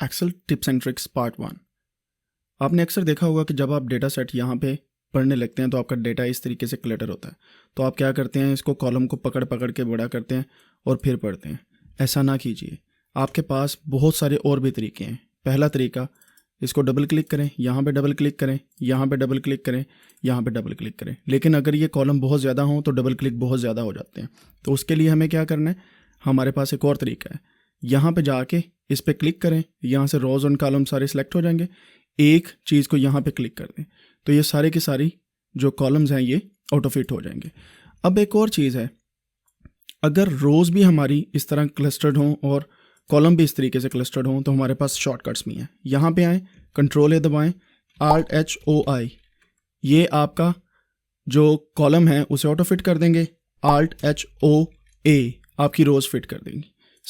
Excel tips and tricks part 1। आपने अक्सर देखा होगा कि जब आप डेटा सेट यहाँ पे पढ़ने लगते हैं तो आपका डेटा इस तरीके से क्लटर होता है। तो आप क्या करते हैं, इसको कॉलम को पकड़ पकड़ के बड़ा करते हैं और फिर पढ़ते हैं। ऐसा ना कीजिए, आपके पास बहुत सारे और भी तरीके हैं। पहला तरीका, इसको डबल क्लिक करें, यहाँ पे डबल क्लिक करें, यहाँ पे डबल क्लिक करें, यहाँ पे डबल क्लिक करें। लेकिन अगर ये कॉलम बहुत ज़्यादा हो तो डबल क्लिक बहुत ज़्यादा हो जाते हैं। तो उसके लिए हमें क्या करना है, हमारे पास एक और तरीका है। यहाँ पे जाके इस पर क्लिक करें, यहाँ से रोज़ एंड कॉलम सारे सिलेक्ट हो जाएंगे। एक चीज़ को यहाँ पे क्लिक कर दें तो ये सारे की सारी जो कॉलम्स हैं ये ऑटो फिट हो जाएंगे। अब एक और चीज़ है, अगर रोज़ भी हमारी इस तरह क्लस्टर्ड हों और कॉलम भी इस तरीके से क्लस्टर्ड हों तो हमारे पास शॉर्टकट्स भी हैं। यहाँ पे आएँ, कंट्रोल ए दबाएँ, Alt+H+O+I, ये आपका जो कॉलम है उसे ऑटो फिट कर देंगे। Alt+H+O+A आपकी रोज़ फिट कर देंगी।